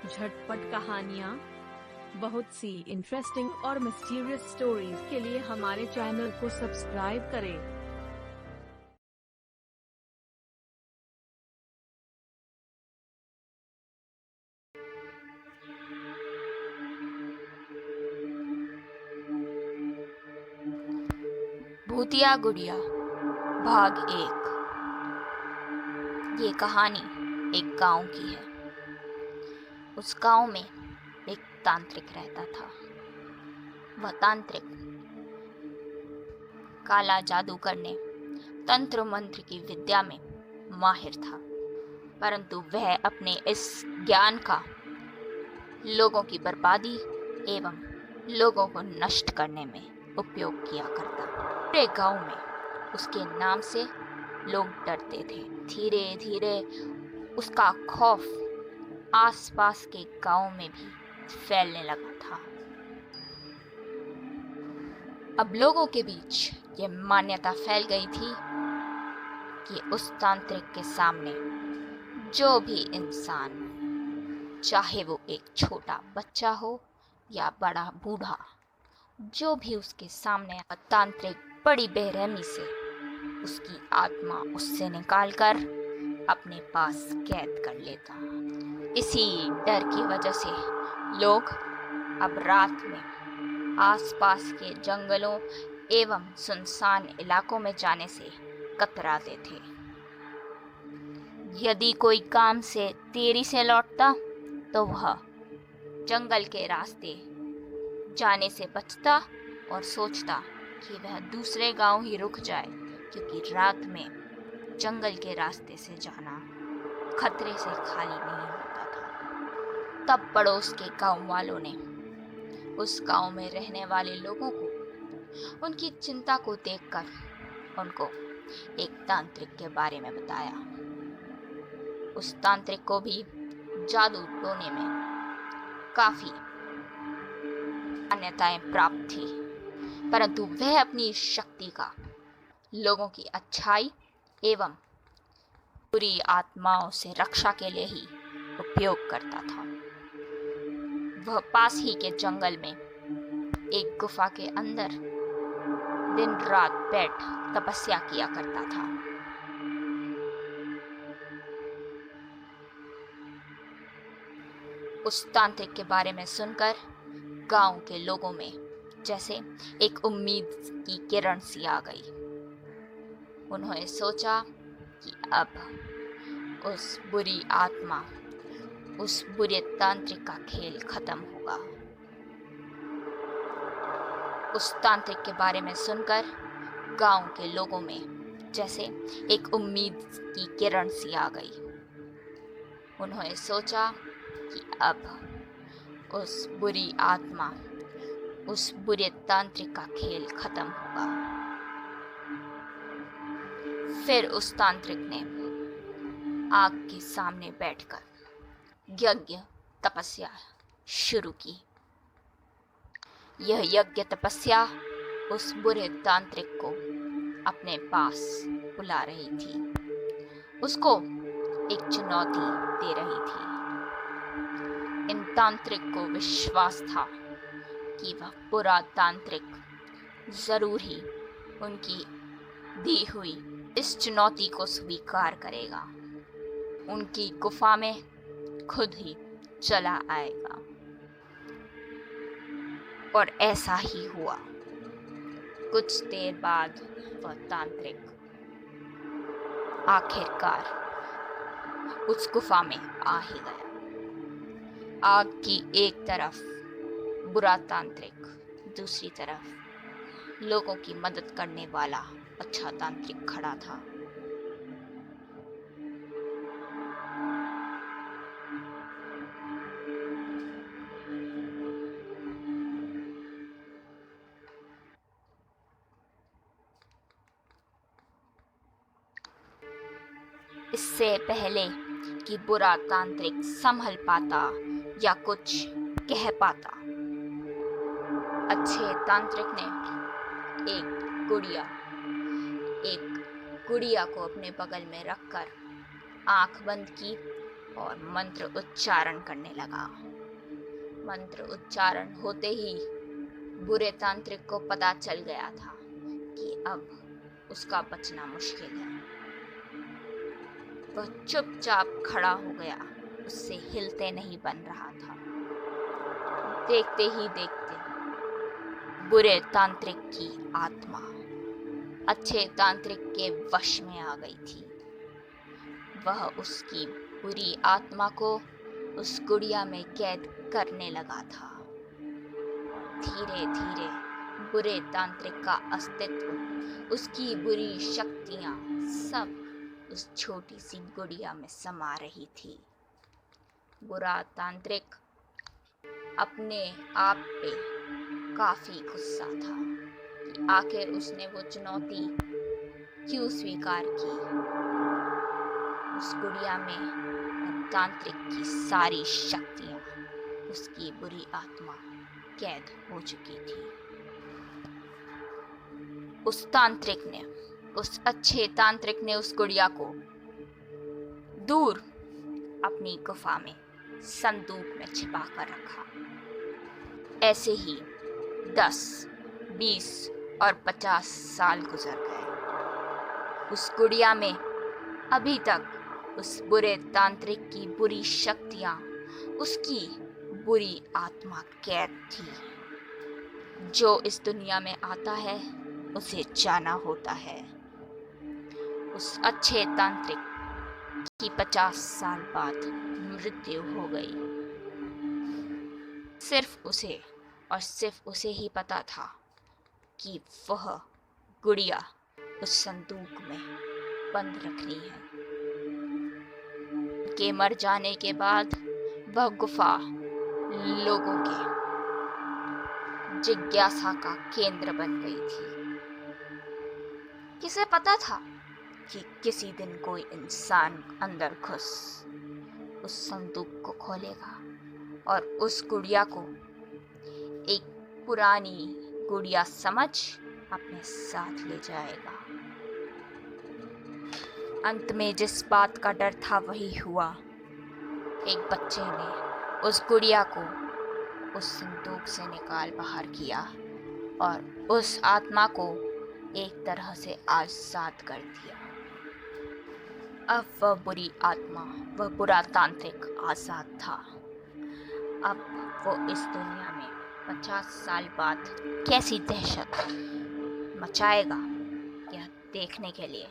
झटपट कहानियाँ, बहुत सी इंटरेस्टिंग और मिस्टीरियस स्टोरीज के लिए हमारे चैनल को सब्सक्राइब करें। भूतिया गुड़िया भाग 1। ये कहानी एक गांव की है। उस गांव में एक तांत्रिक रहता था। वह तांत्रिक काला जादू करने, तंत्र मंत्र की विद्या में माहिर था, परंतु वह अपने इस ज्ञान का लोगों की बर्बादी एवं लोगों को नष्ट करने में उपयोग किया करता। पूरे गांव में उसके नाम से लोग डरते थे। धीरे धीरे उसका खौफ आसपास के गांव में भी फैलने लगा था। अब लोगों के बीच ये मान्यता फैल गई थी कि उस तांत्रिक के सामने जो भी इंसान, चाहे वो एक छोटा बच्चा हो या बड़ा बूढ़ा, जो भी उसके सामने तांत्रिक बड़ी बेरहमी से उसकी आत्मा उससे निकालकर अपने पास कैद कर लेता। इसी डर की वजह से लोग अब रात में आसपास के जंगलों एवं सुनसान इलाकों में जाने से कतराते थे। यदि कोई काम से देरी से लौटता तो वह जंगल के रास्ते जाने से बचता और सोचता कि वह दूसरे गांव ही रुक जाए, क्योंकि रात में जंगल के रास्ते से जाना खतरे से खाली नहीं होता था। तब पड़ोस के गांव वालों ने उस गांव में रहने वाले लोगों को उनकी चिंता को देखकर उनको एक तांत्रिक के बारे में बताया। उस तांत्रिक को भी जादू टोने में काफी मान्यताएं प्राप्त थी, परंतु वह अपनी शक्ति का लोगों की अच्छाई एवं बुरी आत्माओं से रक्षा के लिए ही उपयोग करता था। वह पास ही के जंगल में एक गुफा के अंदर दिन रात बैठ तपस्या किया करता था। उस तांत्रिक के बारे में सुनकर गांव के लोगों में जैसे एक उम्मीद की किरण सी आ गई। उन्होंने सोचा कि अब उस बुरी आत्मा, उस बुरे तांत्रिक का खेल खत्म होगा। उस तांत्रिक के बारे में सुनकर गांव के लोगों में जैसे एक उम्मीद की किरण सी आ गई। उन्होंने सोचा कि अब उस बुरी आत्मा, उस बुरे तांत्रिक का खेल खत्म होगा। फिर उस तांत्रिक ने आग के सामने बैठकर यज्ञ तपस्या शुरू की। यह यज्ञ तपस्या उस बुरे तांत्रिक को अपने पास बुला रही थी, उसको एक चुनौती दे रही थी। इन तांत्रिक को विश्वास था कि वह बुरा तांत्रिक जरूर ही उनकी दी हुई इस चुनौती को स्वीकार करेगा, उनकी गुफा में खुद ही चला आएगा। और ऐसा ही हुआ। कुछ देर बाद वह तांत्रिक आखिरकार उस गुफा में आ ही गया। आग की एक तरफ बुरा तांत्रिक, दूसरी तरफ लोगों की मदद करने वाला अच्छा तांत्रिक खड़ा था। इससे पहले कि बुरा तांत्रिक संभल पाता या कुछ कह पाता, अच्छे तांत्रिक ने एक गुड़िया को अपने बगल में रखकर आंख बंद की और मंत्र उच्चारण करने लगा। मंत्र उच्चारण होते ही बुरे तांत्रिक को पता चल गया था कि अब उसका बचना मुश्किल है। वह चुपचाप खड़ा हो गया, उससे हिलते नहीं बन रहा था। देखते ही देखते बुरे तांत्रिक की आत्मा अच्छे तांत्रिक के वश में आ गई थी। वह उसकी बुरी आत्मा को उस गुड़िया में कैद करने लगा था। धीरे धीरे बुरे तांत्रिक का अस्तित्व, उसकी बुरी शक्तियां सब उस छोटी सी गुड़िया में समा रही थी। बुरा तांत्रिक अपने आप पे काफी गुस्सा था कि आखिर उसने वो चुनौती क्यों स्वीकार की। उस गुड़िया में तांत्रिक की सारी शक्तियां, उसकी बुरी आत्मा कैद हो चुकी थी। उस अच्छे तांत्रिक ने उस गुड़िया को दूर अपनी गुफा में संदूक में छिपा कर रखा। ऐसे ही 10, 20 और 50 साल गुजर गए। उस गुड़िया में अभी तक उस बुरे तांत्रिक की बुरी शक्तियां, उसकी बुरी आत्मा कैद थी। जो इस दुनिया में आता है उसे जाना होता है। उस अच्छे तांत्रिक की 50 साल बाद मृत्यु हो गई। सिर्फ उसे ही पता था कि वह गुड़िया उस संदूक में बंद रखनी है। के मर जाने के बाद वह गुफा लोगों के जिज्ञासा का केंद्र बन गई थी। किसे पता था कि किसी दिन कोई इंसान अंदर घुस उस संदूक को खोलेगा और उस गुड़िया को एक पुरानी गुड़िया समझ अपने साथ ले जाएगा। अंत में जिस बात का डर था वही हुआ। एक बच्चे ने उस गुड़िया को उस संदूक से निकाल बाहर किया और उस आत्मा को एक तरह से आजाद कर दिया। अब वह बुरी आत्मा, वह बुरा तांत्रिक आजाद था। अब वो इस दुनिया में 50 साल बाद कैसी दहशत मचाएगा, यह देखने के लिए